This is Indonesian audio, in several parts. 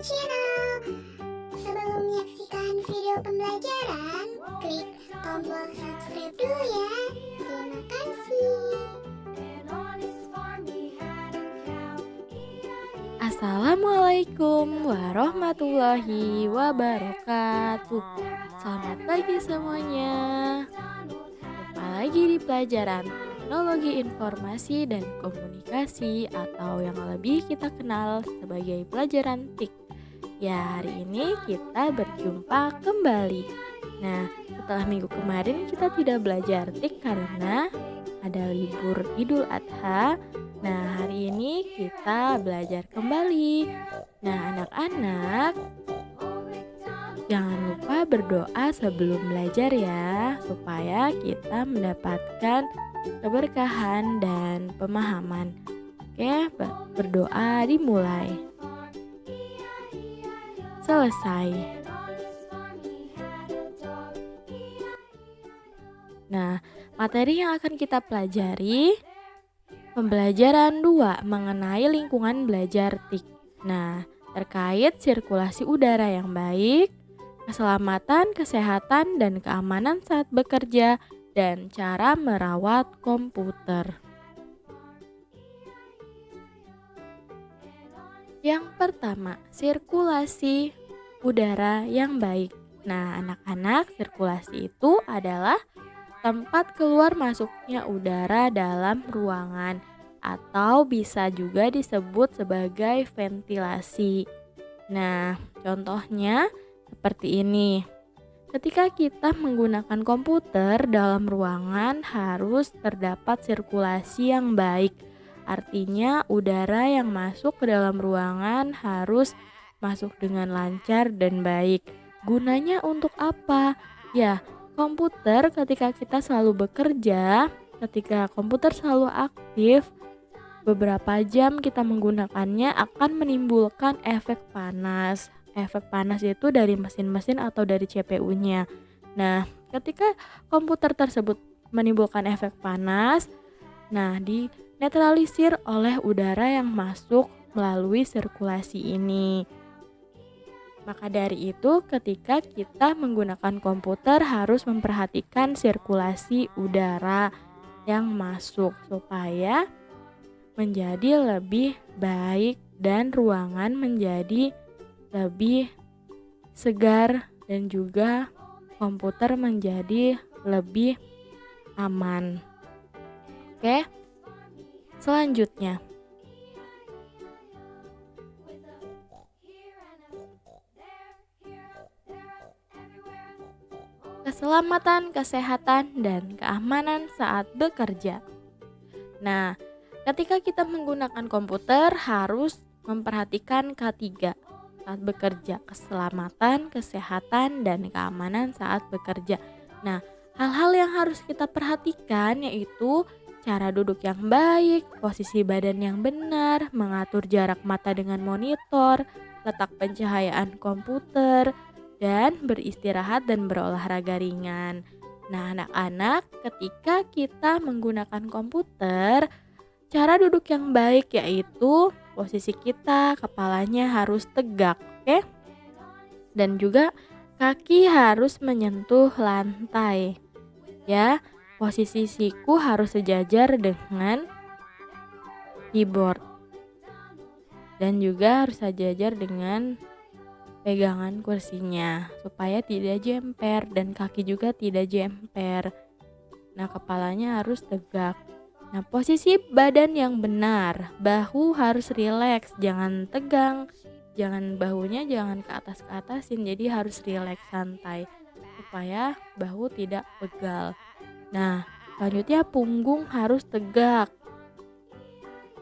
channel. Sebelum menyaksikan video pembelajaran, klik tombol subscribe dulu ya. Terima kasih. Assalamualaikum warahmatullahi wabarakatuh. Selamat pagi semuanya. Jumpa lagi di pelajaran Teknologi Informasi dan Komunikasi atau yang lebih kita kenal sebagai pelajaran TIK. Ya, hari ini kita berjumpa kembali. Nah, setelah minggu kemarin kita tidak belajar TIK karena ada libur Idul Adha. Nah, hari ini kita belajar kembali. Nah, anak-anak, jangan lupa berdoa sebelum belajar ya, supaya kita mendapatkan keberkahan dan pemahaman. Oke, berdoa dimulai. Selesai. Nah, materi yang akan kita pelajari pembelajaran 2 mengenai lingkungan belajar TIK. Nah, terkait sirkulasi udara yang baik, keselamatan, kesehatan, dan keamanan saat bekerja, dan cara merawat komputer. Yang pertama, sirkulasi udara yang baik. Nah, anak-anak, sirkulasi itu adalah tempat keluar masuknya udara dalam ruangan atau bisa juga disebut sebagai ventilasi. Nah, contohnya seperti ini. Ketika kita menggunakan komputer dalam ruangan harus terdapat sirkulasi yang baik. Artinya udara yang masuk ke dalam ruangan harus masuk dengan lancar dan baik. Gunanya untuk apa? Ya, komputer ketika kita selalu bekerja, ketika komputer selalu aktif, beberapa jam kita menggunakannya akan menimbulkan efek panas. Efek panas itu dari mesin-mesin atau dari CPU-nya. Nah, ketika komputer tersebut menimbulkan efek panas, nah dinetralisir oleh udara yang masuk melalui sirkulasi ini. Maka dari itu, ketika kita menggunakan komputer harus memperhatikan sirkulasi udara yang masuk supaya menjadi lebih baik dan ruangan menjadi lebih segar dan juga komputer menjadi lebih aman. Oke, selanjutnya keselamatan, kesehatan, dan keamanan saat bekerja. Nah, ketika kita menggunakan komputer harus memperhatikan K3 saat bekerja, keselamatan, kesehatan, dan keamanan saat bekerja. Nah, hal-hal yang harus kita perhatikan yaitu cara duduk yang baik, posisi badan yang benar, mengatur jarak mata dengan monitor, letak pencahayaan komputer, dan beristirahat dan berolahraga ringan. Nah, anak-anak, ketika kita menggunakan komputer, cara duduk yang baik yaitu posisi kita, kepalanya harus tegak, oke? Dan juga kaki harus menyentuh lantai. Ya, posisi siku harus sejajar dengan keyboard. Dan juga harus sejajar dengan pegangan kursinya supaya tidak jemper dan kaki juga tidak jemper. Nah, kepalanya harus tegak. Nah, posisi badan yang benar, bahu harus rileks, jangan tegang, bahunya jangan ke atasin, jadi harus rileks santai supaya bahu tidak pegal. Nah, selanjutnya punggung harus tegak.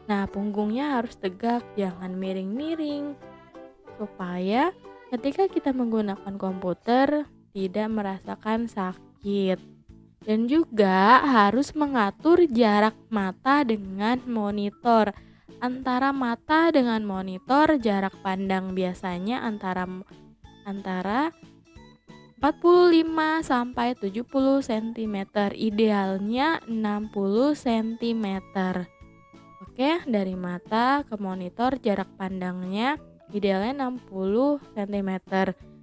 Nah, punggungnya harus tegak, jangan miring-miring supaya ketika kita menggunakan komputer tidak merasakan sakit. Dan juga harus mengatur jarak mata dengan monitor. Antara mata dengan monitor jarak pandang biasanya antara 45 sampai 70 cm, idealnya 60 cm. Oke, dari mata ke monitor jarak pandangnya idealnya 60 cm.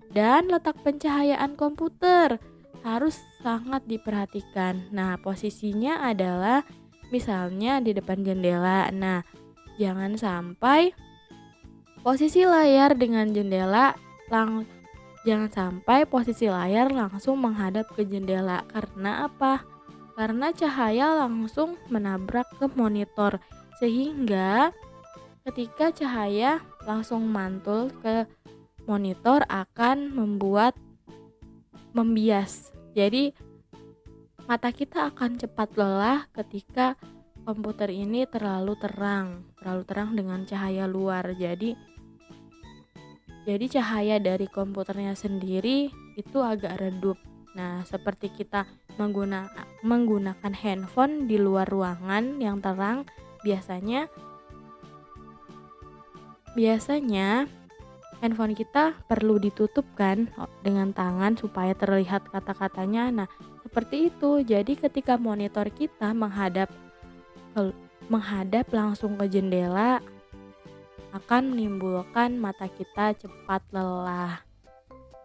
Dan letak pencahayaan komputer harus sangat diperhatikan. Nah, posisinya adalah misalnya di depan jendela. Nah, jangan sampai posisi layar dengan jendela jangan sampai posisi layar langsung menghadap ke jendela. Karena apa? Karena cahaya langsung menabrak ke monitor, sehingga ketika cahaya langsung mantul ke monitor akan membias. Jadi mata kita akan cepat lelah ketika komputer ini terlalu terang dengan cahaya luar. Jadi cahaya dari komputernya sendiri itu agak redup. Nah, seperti kita menggunakan handphone di luar ruangan yang terang, biasanya handphone kita perlu ditutup kan dengan tangan supaya terlihat kata-katanya. Nah, seperti itu. Jadi ketika monitor kita menghadap langsung ke jendela, akan menimbulkan mata kita cepat lelah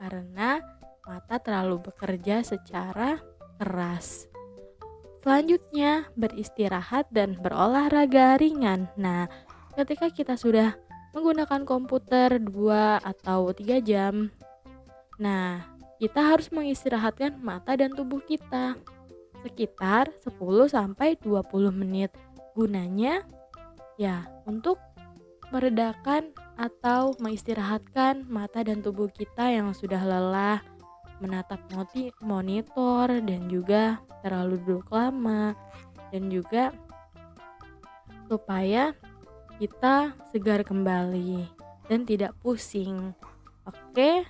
karena mata terlalu bekerja secara keras. Selanjutnya, beristirahat dan berolahraga ringan. Nah, ketika kita sudah menggunakan komputer 2 atau 3 jam, nah, kita harus mengistirahatkan mata dan tubuh kita sekitar 10-20 menit. Gunanya ya untuk meredakan atau mengistirahatkan mata dan tubuh kita yang sudah lelah menatap monitor dan juga terlalu duduk lama, dan juga supaya kita segar kembali dan tidak pusing. Oke,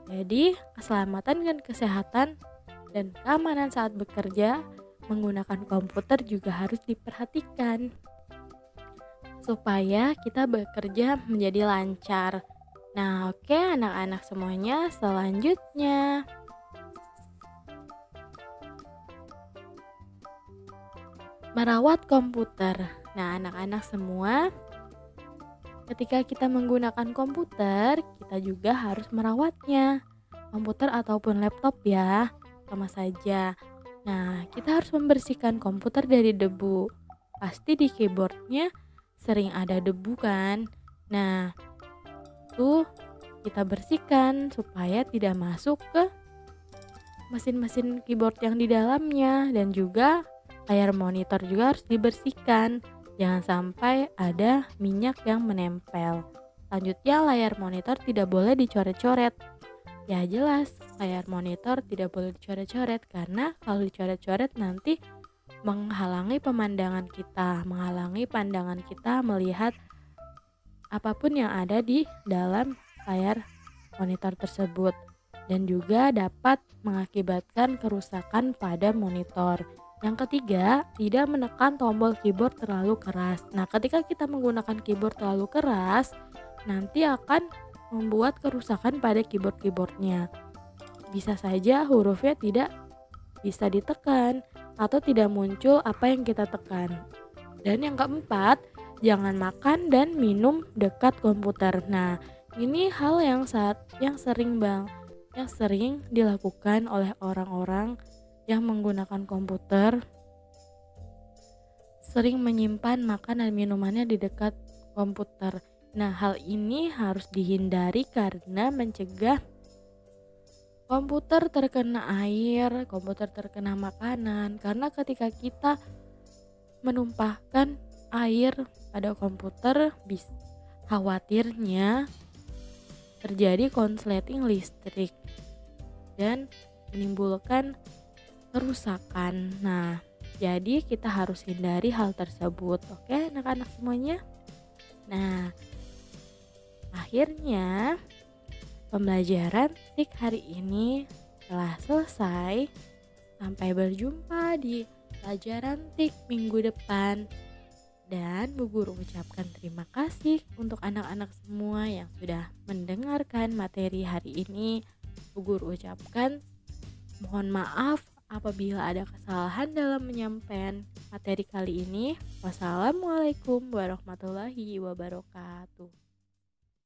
jadi keselamatan dan kesehatan dan keamanan saat bekerja menggunakan komputer juga harus diperhatikan supaya kita bekerja menjadi lancar. Nah, oke anak-anak semuanya, selanjutnya merawat komputer. Nah, anak-anak semua, ketika kita menggunakan komputer, kita juga harus merawatnya. Komputer ataupun laptop ya, sama saja. Nah, kita harus membersihkan komputer dari debu. Pasti di keyboardnya sering ada debu kan? Nah, itu kita bersihkan supaya tidak masuk ke mesin-mesin keyboard yang di dalamnya, dan juga layar monitor juga harus dibersihkan. Jangan sampai ada minyak yang menempel. Selanjutnya, layar monitor tidak boleh dicoret-coret. Ya jelas, layar monitor tidak boleh dicoret-coret karena kalau dicoret-coret nanti menghalangi pandangan kita melihat apapun yang ada di dalam layar monitor tersebut, dan juga dapat mengakibatkan kerusakan pada monitor. Yang ketiga, tidak menekan tombol keyboard terlalu keras. Nah, ketika kita menggunakan keyboard terlalu keras, nanti akan membuat kerusakan pada keyboardnya. Bisa saja hurufnya tidak bisa ditekan atau tidak muncul apa yang kita tekan. Dan yang keempat, jangan makan dan minum dekat komputer. Nah, ini hal yang sering dilakukan oleh orang-orang yang menggunakan komputer, sering menyimpan makan dan minumannya di dekat komputer. Nah, hal ini harus dihindari karena mencegah komputer terkena air, komputer terkena makanan. Karena ketika kita menumpahkan air pada komputer, khawatirnya terjadi konsleting listrik dan menimbulkan kerusakan. Nah, jadi kita harus hindari hal tersebut. Oke, anak-anak semuanya. Nah, akhirnya pembelajaran TIK hari ini telah selesai. Sampai berjumpa di pelajaran TIK minggu depan. Dan Bu Guru ucapkan terima kasih untuk anak-anak semua yang sudah mendengarkan materi hari ini. Bu Guru ucapkan mohon maaf apabila ada kesalahan dalam menyampaikan materi kali ini. Wassalamualaikum warahmatullahi wabarakatuh.